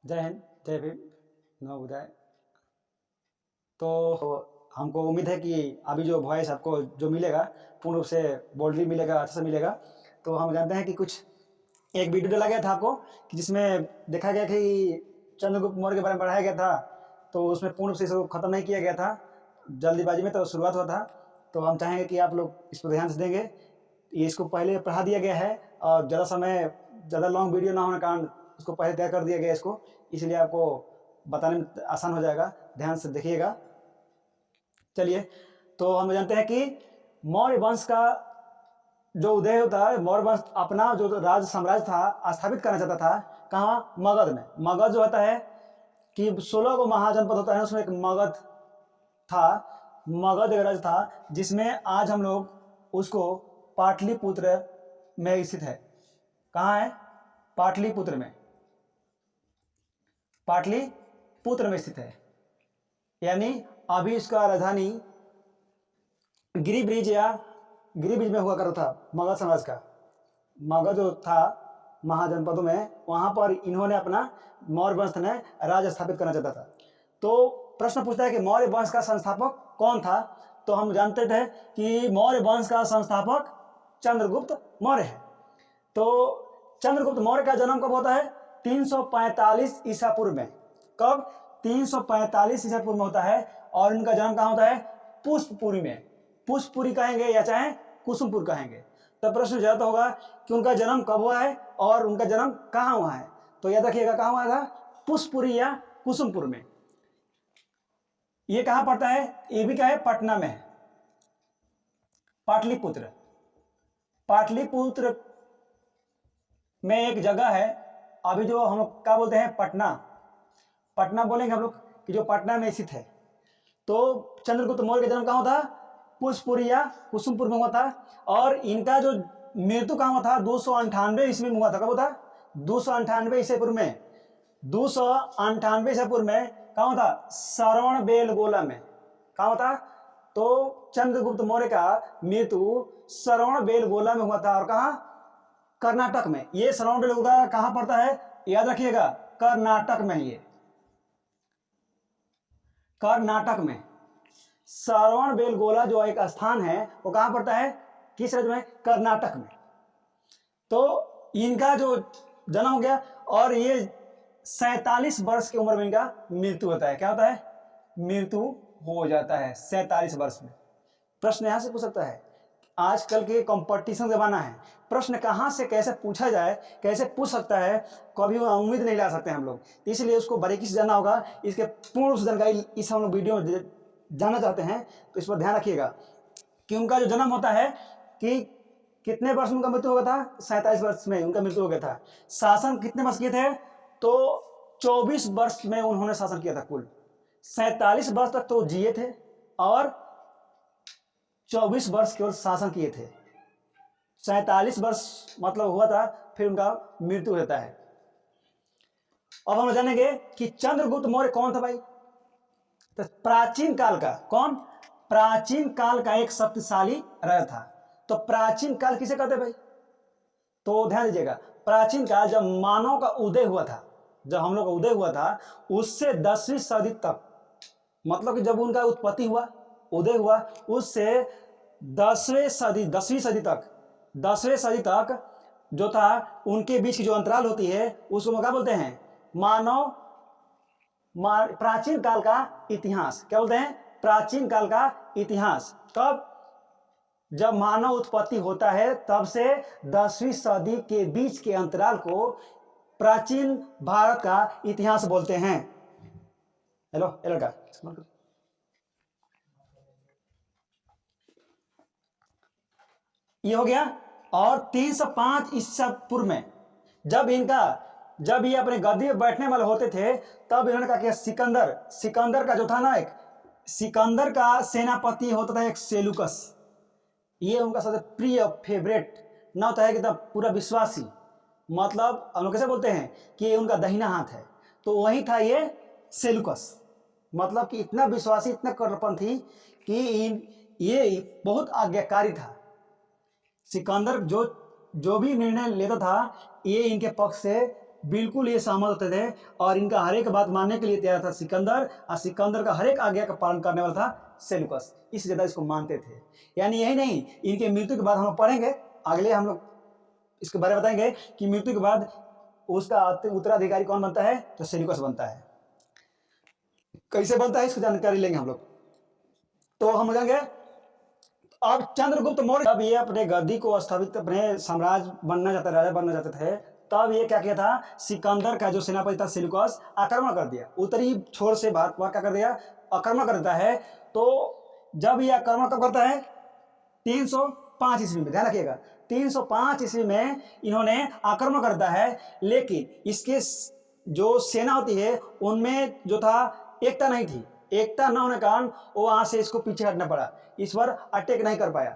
जय हिंद, जय भीम, नवोदय। तो हमको उम्मीद है कि अभी जो वॉइस आपको जो मिलेगा पूर्ण रूप से बोल्डली मिलेगा, अच्छे से मिलेगा। तो हम जानते हैं कि कुछ एक वीडियो डाला गया था आपको कि जिसमें देखा गया कि चंद्रगुप्त मौर्य के बारे में पढ़ाया गया था, तो उसमें पूर्ण रूप से इसको ख़त्म नहीं किया गया था, जल्दीबाजी में तो शुरुआत हुआ था। तो हम चाहेंगे कि आप लोग इस पर ध्यान से देंगे। ये इसको पहले पढ़ा दिया गया है और ज़्यादा लॉन्ग वीडियो ना होने के कारण उसको पहले तय कर दिया गया इसको, इसलिए आपको बताने में आसान हो जाएगा। ध्यान से देखिएगा। चलिए, तो हम जानते हैं कि मौर्य वंश का जो उदय होता है, मौर्य वंश अपना जो राज साम्राज्य था स्थापित करना चाहता था। कहाँ? मगध में। मगध जो होता है कि 16 को महाजनपद होता है, उसमें एक मगध था। मगध एक राज्य था जिसमें आज हम लोग उसको पाटलिपुत्र में स्थित है। कहाँ है? पाटलिपुत्र में। पाटलिपुत्र में स्थित है, यानी अभी इसका राजधानी गिरिब्रिज में हुआ करता था मगध साम्राज्य का। मगध जो था महाजनपदों में, वहां पर इन्होंने अपना मौर्य वंश ने राज्य स्थापित करना चाहता था। तो प्रश्न पूछता है कि मौर्य वंश का संस्थापक कौन था? तो हम जानते थे कि मौर्य वंश का संस्थापक चंद्रगुप्त मौर्य है। तो चंद्रगुप्त मौर्य का जन्म कब होता है? 345 ईसा पूर्व में। कब? 345 ईसा पूर्व में होता है। और इनका जन्म कहाँ होता है? पुष्पपुरी में। पुष्पपुरी कहेंगे या चाहे कुसुमपुर कहेंगे। तो प्रश्न ज्यादा होगा कि उनका जन्म कब हुआ है और उनका जन्म कहाँ हुआ है। तो याद रखिएगा, कहाँ हुआ था? पुष्पपुरी या कुसुमपुर में। ये कहाँ पड़ता है? ये भी क्या है? पटना में है। पाटलिपुत्र। पाटलिपुत्र में एक जगह है, अभी जो हम लोग क्या बोलते हैं? पटना। पटना बोलेंगे हम लोग कि जो पटना में स्थित है। तो चंद्रगुप्त मौर्य का जन्म कहाँ था? पुष्पपुरी या कुसुमपुर में हुआ था। और इनका जो मृत्यु कहाँ हुआ था? 298 ईस्वी में हुआ था। कब हुआ था? 298 ईसा पूर्व में। 298 ईसा पूर्व में कहाँ हुआ था? श्रवणबेलगोला में। कहाँ हुआ था? तो चंद्रगुप्त मौर्य का मृत्यु श्रवणबेलगोला में हुआ था। और कहाँ? कर्नाटक में। ये श्रवणबेलगोला कहाँ पड़ता है? याद रखिएगा, कर्नाटक में। ये कर्नाटक में श्रवणबेलगोला जो एक स्थान है वो कहाँ पड़ता है? किस राज्य में? कर्नाटक में। तो इनका जो जन्म हो गया और ये 47 वर्ष की उम्र में इनका मृत्यु होता है। क्या होता है? मृत्यु हो जाता है 47 वर्ष में। प्रश्न यहां से पूछ सकता है, आजकल के कंपटीशन जमाना है, प्रश्न कहां से कैसे पूछा जाए, कैसे पूछ सकता है, कभी उम्मीद नहीं ला सकते हम लोग। इसलिए उसको बारीकी से जानना होगा। इसके पूर्ण जानकारी इस हम लोग वीडियो में जानना चाहते हैं, तो इस पर ध्यान रखिएगा कि उनका जो जन्म होता है कि कितने वर्ष में उनका मृत्यु हो गया था? 47 वर्ष में उनका मृत्यु हो गया था। शासन कितने वर्ष किए थे? तो 24 वर्ष में उन्होंने शासन किया था। कुल 47 वर्ष तक तो जिए थे और 24 वर्ष केवल शासन किए थे। 47 वर्ष मतलब हुआ था, फिर उनका मृत्यु होता है। अब हम जानेंगे कि चंद्रगुप्त मौर्य कौन था भाई। तो प्राचीन काल का कौन? प्राचीन काल का एक शक्तिशाली राजा था। तो प्राचीन काल किसे कहते भाई? तो ध्यान दीजिएगा, प्राचीन काल जब मानव का उदय हुआ था, जब हम लोग का उदय हुआ था, उससे 10वीं सदी तक, मतलब कि जब उनका उत्पत्ति हुआ, उदय हुआ, उससे 10वीं सदी तक जो था, उनके बीच की जो अंतराल होती है उसको क्या बोलते हैं? प्राचीन काल का इतिहास। क्या बोलते हैं? प्राचीन काल का इतिहास। कब? जब मानव उत्पत्ति होता है तब से 10वीं सदी के बीच के अंतराल को प्राचीन भारत का इतिहास बोलते हैं। हेलो का ये हो गया। और 305 ईसा पूर्व में जब ये अपने गद्दी में बैठने वाले होते थे, तब इन्होंने कहा कि सिकंदर का जो था ना, एक सिकंदर का सेनापति होता था एक सेलुकस। ये उनका सबसे प्रिय फेवरेट ना होता है कि एकदम पूरा विश्वासी, मतलब हम लोग कैसे बोलते हैं कि ये उनका दाहिना हाथ है। तो वही था ये सेलुकस, मतलब कि इतना विश्वासी, इतना कट्टरपंथी कि ये बहुत आज्ञाकारी था। सिकंदर जो भी निर्णय लेता था, ये इनके पक्ष से बिल्कुल ये सहमत होते थे और इनका हर एक बात मानने के लिए तैयार था सिकंदर, और सिकंदर का हर एक आज्ञा का पालन करने वाला था सेल्यूकस, इससे ज़्यादा इसको मानते थे। यानी यही नहीं, इनके मृत्यु के बाद हम लोग पढ़ेंगे, अगले हम लोग इसके बारे में बताएंगे कि मृत्यु के बाद उसका उत्तराधिकारी कौन बनता है, तो सेल्यूकस बनता है। कैसे बनता है इसकी जानकारी लेंगे हम लोग। तो हम जाएंगे अब चंद्रगुप्त मौर्य, जब ये अपने गद्दी को स्थापित, अपने साम्राज्य बनना चाहते, राजा बनना चाहते थे, तब ये क्या किया था, सिकंदर का जो सेनापति था सेल्यूकस, आक्रमण कर दिया, उत्तरी छोर से भारत पर क्या कर दिया, आक्रमण कर देता है। तो जब ये आक्रमण कब करता है, 305 ईस्वी में, ध्यान रखिएगा 305 ईस्वी में इन्होंने आक्रमण करता है। लेकिन इसके जो सेना होती है उनमें जो था एकता नहीं थी, एकता न होने के कारण वो वहां से इसको पीछे हटना पड़ा, इस पर अटैक नहीं कर पाया।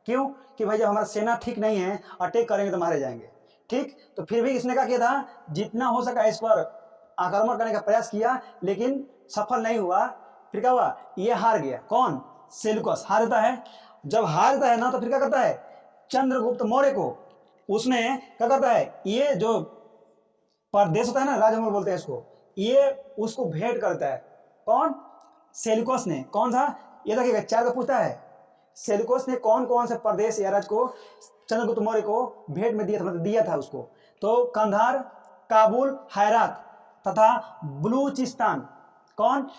क्यों, कि भाई जब हमारा सेना ठीक नहीं है, अटैक करेंगे तो मारे जाएंगे। ठीक, तो फिर भी इसने क्या किया था, जितना हो सका इस पर आक्रमण करने का प्रयास किया, लेकिन सफल नहीं हुआ। फिर क्या हुआ, ये हार गया। कौन, सेल्यूकस हार जाता है। जब हार जाता है ना, तो फिर क्या करता है, चंद्रगुप्त मौर्य को उसने क्या करता है, ये जो प्रदेश होता है ना, राजमहल बोलते हैं इसको, ये उसको भेंट करता है। कौन, सेल्यूकस ने। कौन सा, ये देखिएगा 4 का पूछता है, सेल्यूकस ने कौन कौन से प्रदेश या राज्य को चंद्रगुप्त मौर्य को भेंट में दिया था, मतलब दिया था उसको। तो कंधार, काबुल, हैरात तथा बलूचिस्तान। कौन,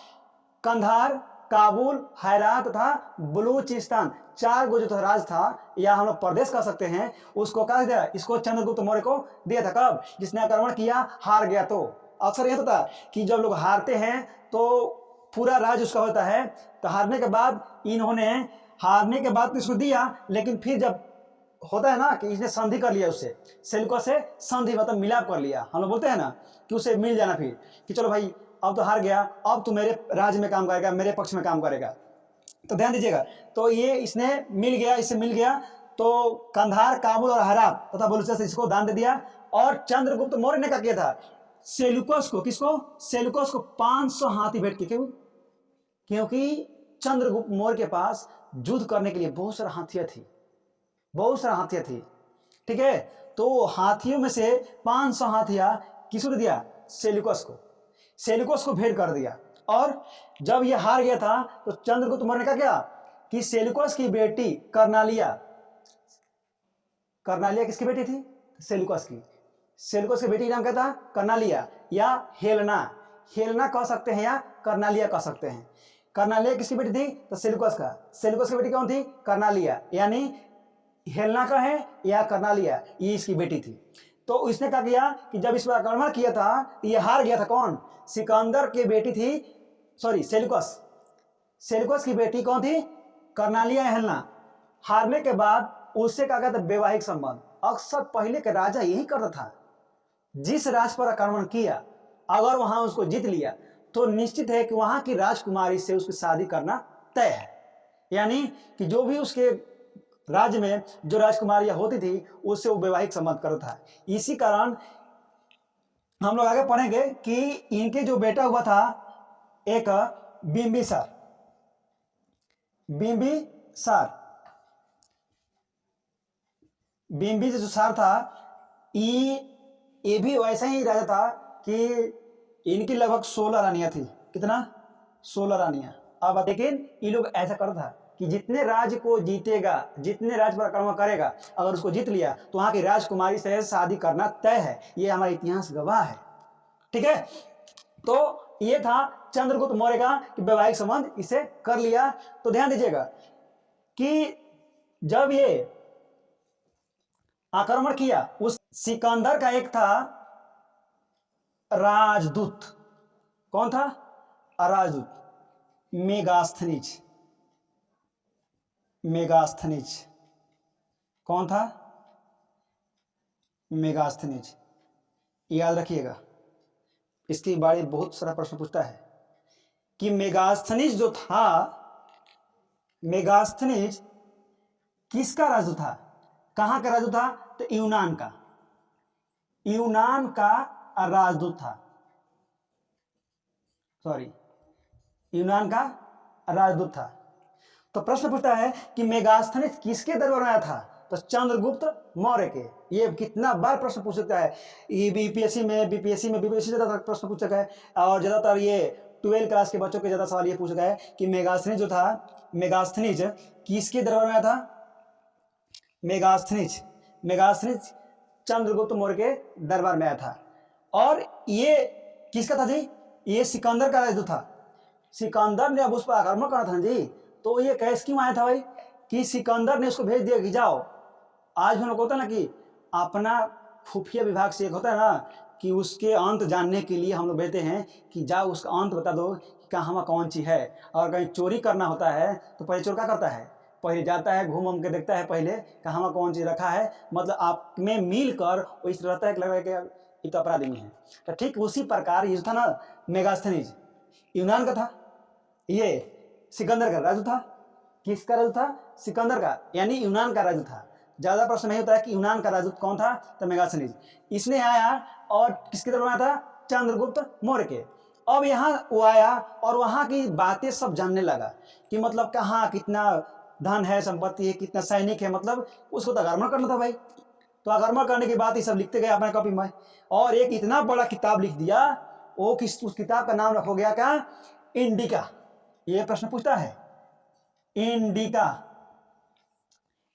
कंधार, काबुल, हैरात तथा बलूचिस्तान, 4 गो जो राज था या हम लोग प्रदेश कह सकते हैं, उसको कहा दिया, इसको चंद्रगुप्त मौर्य को दिया था। कब, जिसने आक्रमण किया, हार गया। तो अक्सर यह होता है कि जब लोग हारते हैं तो पूरा राज उसका होता है। तो हारने के बाद इन्होंने, हारने के बाद तो इसको दिया, लेकिन फिर जब होता है ना कि इसने संधि कर लिया, उससे सेल्यूकस से संधि मतलब मिलाप कर लिया, हम लोग बोलते हैं ना कि उसे मिल जाना, फिर कि चलो भाई अब तो हार गया, अब तो मेरे राज्य में काम करेगा, मेरे पक्ष में काम करेगा। तो ध्यान दीजिएगा, तो ये इसने मिल गया, इससे मिल गया, तो कंधार, काबुल और हेरात तथा बलूचिस्तान इसको दान दे दिया। और चंद्रगुप्त मौर्य ने क्या किया था, सेल्यूकस को, किसको, सेल्यूकस को 500 हाथी भेंट किए। क्यों, क्योंकि चंद्रगुप्त मौर्य के पास युद्ध करने के लिए बहुत सारा हाथियां थी, बहुत सारा हाथियां थी। ठीक है, तो हाथियों में से 500 हाथियां किसको दिया, सेल्यूकस को, सेल्यूकस को भेंट कर दिया। और जब ये हार गया था तो चंद्रगुप्त मौर्य ने क्या किया कि सेल्यूकस की बेटी कर्नालिया, कर्नालिया किसकी बेटी थी, सेल्यूकस की, सेल्यूकस की बेटी का नाम क्या था, कर्नालिया या हेलेना, हेलेना कह सकते हैं या कर्नालिया कह सकते हैं। कर्नालिया किसकी बेटी थी, तो सेल्यूकस का, सेल्यूकस की बेटी कौन थी, कर्नालिया, यानी हेलेना का है या कर्नालिया, ये इसकी बेटी थी। तो इसने क्या किया कि जब इस पर आक्रमण किया था, ये हार गया था। कौन, सिकंदर की बेटी थी, सॉरी सेल्यूकस, सेल्यूकस की बेटी कौन थी, कर्नालिया हेलेना। हारने के बाद उससे क्या कहता, वैवाहिक संबंध। अक्सर पहले के राजा यही करता था, जिस राज पर आक्रमण किया, अगर वहां उसको जीत लिया तो निश्चित है कि वहां की राजकुमारी से उसकी शादी करना तय है। यानी कि जो भी उसके राज्य में जो राजकुमारियां होती थी उससे वो वैवाहिक संबंध करता था। इसी कारण हम लोग आगे पढ़ेंगे कि इनके जो बेटा हुआ था एक बिंबिसार, बिंबिसार, बिंबिसार था, ये भी वैसा ही राजा था कि इनकी लगभग 16 रानियां थी। कितना, 16 रानियां। अब लेकिन ये लोग ऐसा करता था कि जितने राज्य को जीतेगा, जितने राज्य पर आक्रमण करेगा, अगर उसको जीत लिया तो वहां की राजकुमारी से शादी करना तय है। ये हमारा इतिहास गवाह है। ठीक है, तो ये था चंद्रगुप्त मौर्य का कि वैवाहिक संबंध इसे कर लिया। तो ध्यान दीजिएगा कि जब ये आक्रमण किया, उस सिकंदर का एक था राजदूत। कौन था, राजदूत, मेगास्थनीज, मेगास्थनीज। कौन था, मेगास्थनीज, याद रखिएगा, इसके बारे में बहुत सारा प्रश्न पूछता है कि मेगास्थनीज जो था, मेगास्थनीज किसका राजदूत था, कहां का राजदूत था, तो यूनान का, यूनान का राजदूत था, सॉरी यूनान का राजदूत था। तो प्रश्न पूछता है कि मेगास्थनीज किसके दरबार में आया था, तो चंद्रगुप्त मौर्य के। ये कितना बार प्रश्न पूछ सकता है, ये बीपीएससी में ज़्यादातर प्रश्न पूछ सका है। और ज़्यादातर ये 12 क्लास के बच्चों के ज़्यादा सवाल ये पूछ सका है कि मेगास्थनीज जो था, मेगास्थनीज किसके दरबार में आया था? मेगास्थनीज चंद्रगुप्त मौर्य के दरबार में आया था। और ये किसका था जी? ये सिकंदर का राजदूत था। सिकंदर ने अब उस पर आक्रमण करा था जी। तो ये कैसे क्यों आया था भाई? कि सिकंदर ने उसको भेज दिया कि जाओ, आज हम लोग होता है ना कि अपना खुफिया विभाग से एक होता है ना कि उसके अंत जानने के लिए हम लोग भेजते हैं कि जाओ उसका अंत बता दो कि कहाँ कौन चीज़ है। और कहीं चोरी करना होता है तो पहले चोर क्या करता है? पहले जाता है, घूम के देखता है पहले कहाँ कौन चीज़ रखा है, मतलब आप में मिल कर वो इस रहता है कि लग रहा है कि ये तो अपराधी में है। तो ठीक उसी प्रकार ये था ना मेगास्थनीज, यूनान का था, ये सिकंदर का राजू था। किसका राजू था? सिकंदर का, यानी यूनान का राजू था। ज्यादा प्रश्न नहीं होता है कि यूनान का राजू कौन था, तो मेगास्थनीज। इसने आया और किसके दरबार में था? चंद्रगुप्त मौर्य के। अब यहाँ वो आया और वहाँ की बातें सब जानने लगा कि मतलब कहाँ कितना धन है, संपत्ति है, कितना सैनिक है, मतलब उसको तो आक्रमण करना था भाई। तो आक्रमण करने के बाद ये सब लिखते गए अपने कॉपी में, और एक इतना बड़ा किताब लिख दिया। वो उस किताब का नाम रखा गया क्या? इंडिका। ये प्रश्न पूछता है, इंडिका।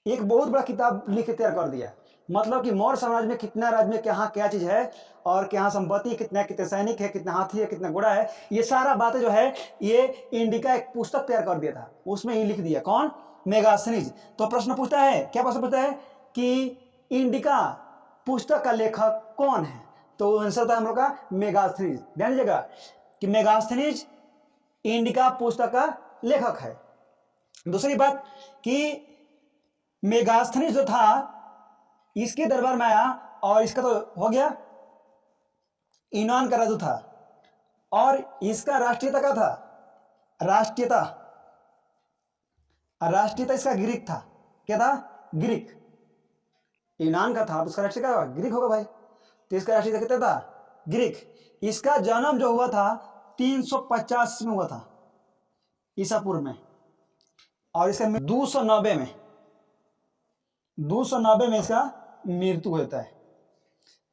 एक बहुत बड़ा किताब लिख के तैयार कर दिया, मतलब कि मौर्य साम्राज्य में कितना राज्य में कहाँ क्या चीज है, और क्या संपत्ति, कितना कितने सैनिक है, कितना हाथी है, कितना घोड़ा है, ये सारा बातें जो है ये इंडिका एक पुस्तक तैयार कर दिया था, उसमें ये लिख दिया। कौन? मेगास्थनीज। तो प्रश्न पूछता है, क्या प्रश्न पूछता है कि इंडिका पुस्तक का लेखक कौन है? तो आंसर होता है हम लोग का मेगास्थनीज। ध्यान दीजिएगा कि मेगास्थनीज इंडिका पुस्तक का लेखक है। दूसरी बात कि मेगास्थनीज जो था इसके दरबार में आया, और इसका तो हो गया यूनान का राजू था, और इसका राष्ट्रीयता क्या था? राष्ट्रीयता इसका ग्रीक था। क्या था? ग्रीक। यूनान का था तो इसका राष्ट्रीय क्या होगा? ग्रीक होगा भाई। तो इसका राष्ट्रीय कितना था? ग्रीक। इसका जन्म जो हुआ था 350 में हुआ था ईसा पूर्व में, और इसका 290 में इसका मृत्यु होता है।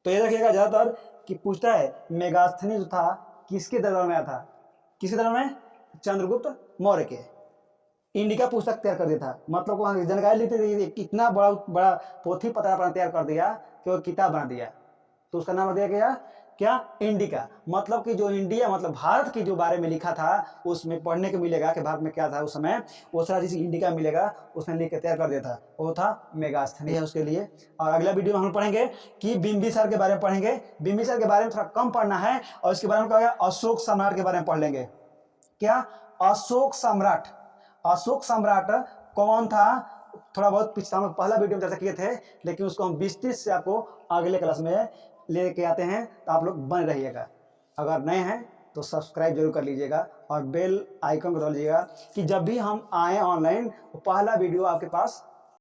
तो ये रखिएगा ज्यादातर कि पूछता है मेगास्थनीज जो था किसके दरबार में आया था? किसके दरबार में? चंद्रगुप्त मौर्य के। इंडिका पुस्तक तैयार कर दिया था, मतलब वहां जानकारी लेते थे, कितना बड़ा पोथी पत्र अपना तैयार कर दिया कि वो किताब बना दिया। तो उसका नाम दिया गया क्या? इंडिका। मतलब कि जो इंडिया मतलब भारत के जो बारे में लिखा था उसमें पढ़ने को मिलेगा कि भारत में क्या था उस समय, वो सारा चीज इंडिका मिलेगा, उसने लिख के तैयार कर दिया था, वो था मेगास्थनीज है उसके लिए। और अगला वीडियो में हम पढ़ेंगे कि बिंबिसार के बारे में पढ़ेंगे। बिंबिसार के बारे में थोड़ा कम पढ़ना है, और इसके बारे में कहा गया अशोक सम्राट के बारे में पढ़ लेंगे। क्या? अशोक सम्राट। अशोक सम्राट कौन था? थोड़ा बहुत पिछला हम पहला वीडियो में चर्चा किए थे, लेकिन उसको हम विस्तृत से आपको अगले क्लास में लेके आते हैं, तो आप लोग बने रहिएगा। अगर नए हैं तो सब्सक्राइब जरूर कर लीजिएगा और बेल आइकन को दबा लीजिएगा कि जब भी हम आए ऑनलाइन पहला वीडियो आपके पास